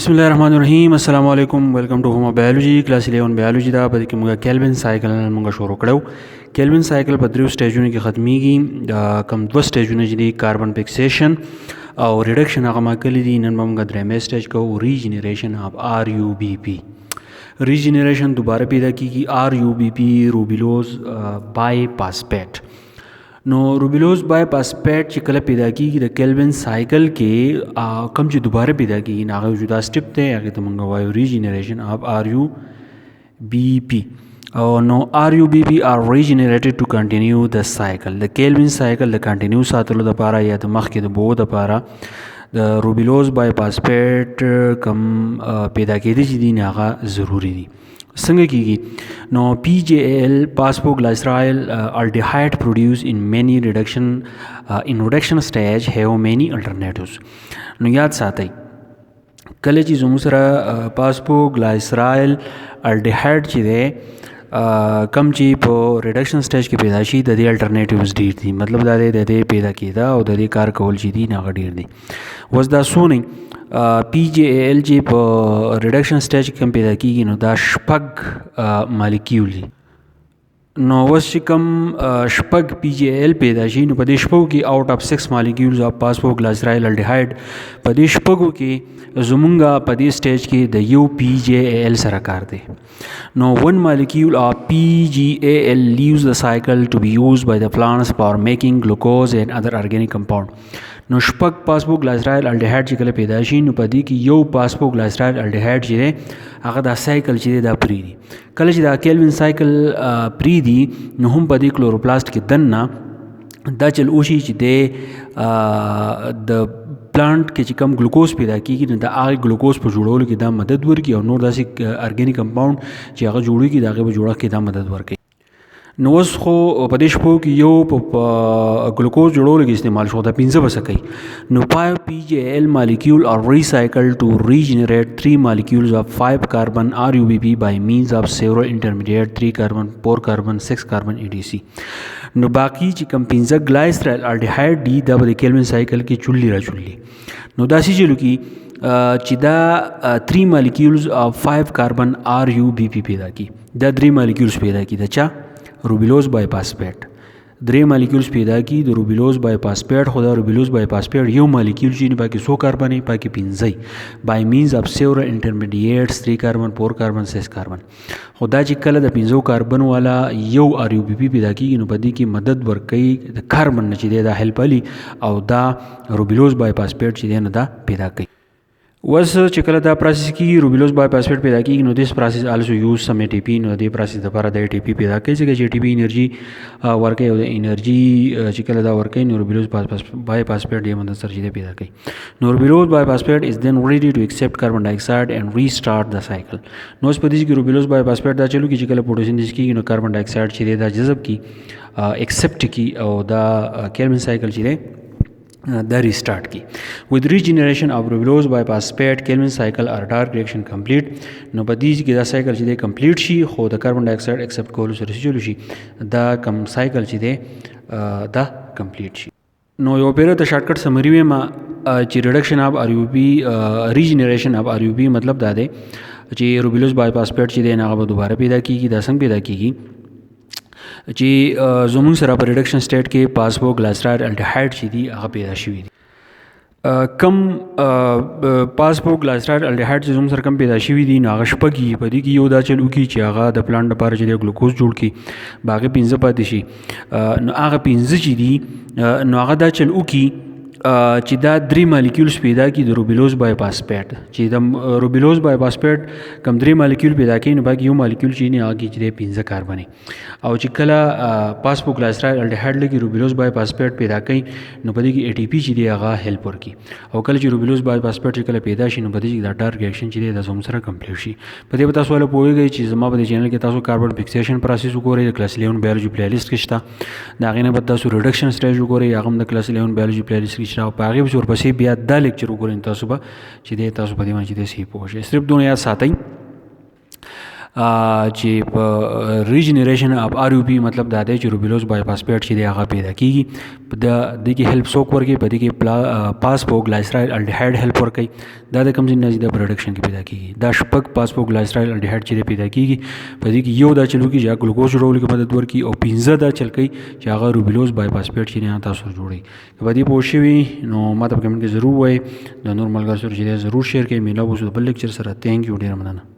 बिस्मिल्लाहिर्रहमानिर्रहीम अस्सलाम वालेकुम welcome to home biology class 11 biology دا په کې موږ کیلوین سایکل موږ شروع کړو. کیلوین سایکل په دریو سټیجونو کې ختميږي. کم دوه سټیجونه دي کاربن فکسیشن او ریډکشن هغه ما کلی دي. نن موږ درېمه سټیج کوو ریجنریشن اف RuBp. ریجنریشن دوباره پیدا کیږي RuBp روبیلوز بای فاسفیټ. نو روبیلوز بای فاسفیټ چې کله پیدا کیږي د کیلوین سایکل کې کم چې دوباره پیدا کیږي هغه جدا سټپ دی هغه ته موږ وایو ریجنریشن اف RuBp. نو RuBp are regenerated to continue the cycle. د کیلوین سایکل د کنټینیو ساتلو لپاره یا د مخکې د بو لپاره د روبیلوز بای فاسفیټ کم پیدا کېدی چې دي هغه ضروری دي. څنګه کیږي؟ نو PGAL phosphoglycerol aldehyde produced in many reduction stage have many alternatives. نو یاد ساتئ کله چې زموږ سره phosphoglycerol aldehyde چې دی کم چې په ریډکشن سټیج کې پیدا شي د دې الټرنیټیوز ډیر دي. مطلب دا دی د دې پیدا کېدا او د دې کار کول چې دي هغه ډیر دي. وس دا سونی PGAL چې په ریډکشن سټیج کې پیدا کیږي نو دا شپږ مالیکیول دي. نو وس چې کم شپږ PGAL پیدا شي نو په دې شپږو کې آوټ اف 6 مالیکیولز اف phosphoglycerol aldehyde په دې شپږو کې زمونږه په دې سټیج کې د یو PGAL سره کار دی. نو one molecule of PGAL leaves the cycle to be used by the plants for making glucose and other organic compound. نو شپږ phosphoglycerol aldehyde چې کله پیدا شي نو په دې کې یو phosphoglycerol aldehyde چې دی هغه دا سایکل چې دی دا پری دی. کله چې دا کیلوین سایکل پری دی نو هم په دې کلوروپلاست کې دننه دا چل اوشي چې دی د پلانټ کې چې کم ګلوکوز پیدا کیږي نو د هغه ګلوکوز په جوړولو کې دا مدد ورکړي او نور داسې ارګینیک کمپاوند چې هغه جوړیږي د هغې په جوړښت کې دا مدد ورکړي. نو اوس خو په دې شپو کې یو په ګلوکوز جوړولو کې استعمال شو دا 5 بس کوي. نو 5 PGAL molecule are recycled to regenerate 3 molecules of 5 carbon RuBp by means of several intermediate 3 carbon 4 carbon 6 carbon etc. نو باقی چې کم 15 glycerol aldehyde دي دا په کیلوین سایکل کې چولي را چولي. نو داسې چلو کې چې دا 3 molecules of 5 carbon RuBp پیدا کی. دا 3 molecules پیدا کی دا چا روبیلوز بای فاسفیټ 3 مالیکولز پیدا کی د روبیلوز بای فاسفیټ. خو دا روبیلوز بای فاسفیټ یو مالیکول چې نه پکې 100 کاربن نه پکې 15 بای مینز اف سیورل انټرمیډیټس 3 کاربن 4 کاربن 6 کاربن. خو دا چې کله د 15 کاربن والا یو RuBp پیدا کیږي نو په دې کې مدد ورکوي د کاربن نه چې دا هیلپ علي او دا روبیلوز بای فاسفیټ چې نه دا پیدا کوي. وس چې کله دا پروسس کیږي روبیلوز بای فاسفیټ پیدا کیږي نو دیس پروسس السو یوز سم ATP. نو دې پروسس لپاره د ATP پیدا کوي چې ATP انرژي ورکوي او د انرژي چې کله دا ورکوي نو روبیلوز بای فاسفیټ یې مدد سره چې پیدا کوي. نو روبیلوز بای فاسفیټ از دین ریډي ټو ایکسپټ کاربن ډای اکساید اینڈ ریسټارټ د سایکل. نو اس په دې کې روبیلوز بای فاسفیټ دا چلو کې چې کله فوټوسینتھیسس کیږي نو کاربن ډای اکساید چې دا جذب کی ایکسپټ کی او دا کیلوین سایکل چې دا ریسٹارٹ کی. with regeneration of rubulose by phosphate Kelvin cycle or dark reaction complete. نو په دې کې دا سایکل چې دی کمپلیټ شي خو د کاربن ډای اکساید ایکسپټ کولو سره چلو شي دا کم سایکل چې دی دا کمپلیټ شي. نو یو پیره ته شارټ کټ سمری ما چې ریډکشن اف RuBp ریجنریشن اف RuBp مطلب دا دی چې روبیلوز بای فاسفیټ چې دی هغه به دوباره پیدا کیږي. دا څنګه پیدا کیږي چې زموږ سره په ریډکشن سټیټ کې phosphoglycerol aldehyde چې دي هغه پیدا شوي دي. کم phosphoglycerol aldehyde چې زموږ سره کم پیدا شوي دي نو هغه شپږ په دې کې یو دا چل وکړي چې هغه د پلانټ لپاره چې د ګلوکوز جوړ کړي باقي 15 پاتې شي. نو هغه 15 چې دي نو هغه دا چل وکړي چې دا 3 مالیکولز پیدا کی د روبیلوز بای فاسفیټ چې د روبیلوز بای فاسفیټ کم 3 مالیکول پیدا کوي نو باقي یو مالیکول چې نه هغه چې 15 کاربن او چې کله phosphoglycerol aldehyde لګي روبیلوز بای فاسفیټ پیدا کوي نو په دې کې ATP چې دی هغه هیلپ ورکي او کله چې روبیلوز بای فاسفیټ چې کله پیدا شي نو په دې کې دا ډارک ریاکشن چې دی د زوم سره کمپلیټ شي. په دې تاسو ول پوهیږئ چې زما په چینل کې تاسو کاربن فکسیشن پروسس وګورئ د کلاس 11 بایولوژي پلی لیست کې شته. دا غینه په تاسو ریډکشن سټیج وګورئ هغه د کلاس 11 بایولوژي پلی لیست کې شته او په هغه ورپسې بیا دا لیکچر وګورئ تاسو به چې تاسو په دې باندې صحیح پوه شئ. صرف دونه یاد ساتئ چې په ریجنریشن اف RuBp مطلب دا دی چې روبیلوز بایفاسفیټ چې دی هغه پیدا کیږي په د کې هیلپ څوک ورکوي په دې کې پاسفوګلایسرایل الډیهایډ هیلپ ورکوي دا د کوم ځای نه د پروډکشن کې پیدا کیږي دا شپږ پاسفوګلایسرایل الډیهایډ چې پیدا کیږي په دې کې یو دا چلو کې چې ګلوکوز جوړولو کې مدد ورکوي او 15 دا چل کوي چې هغه روبیلوز بایفاسفیټ چې نه تاسو جوړي په دې پوه شوي نو ماته په کمنټ کې ضرور وایي د نور ملګرو سره چې ضرور شیر کړئ. میلا اوس د بل لیکچر سره. تھینک یو ډیر مننه.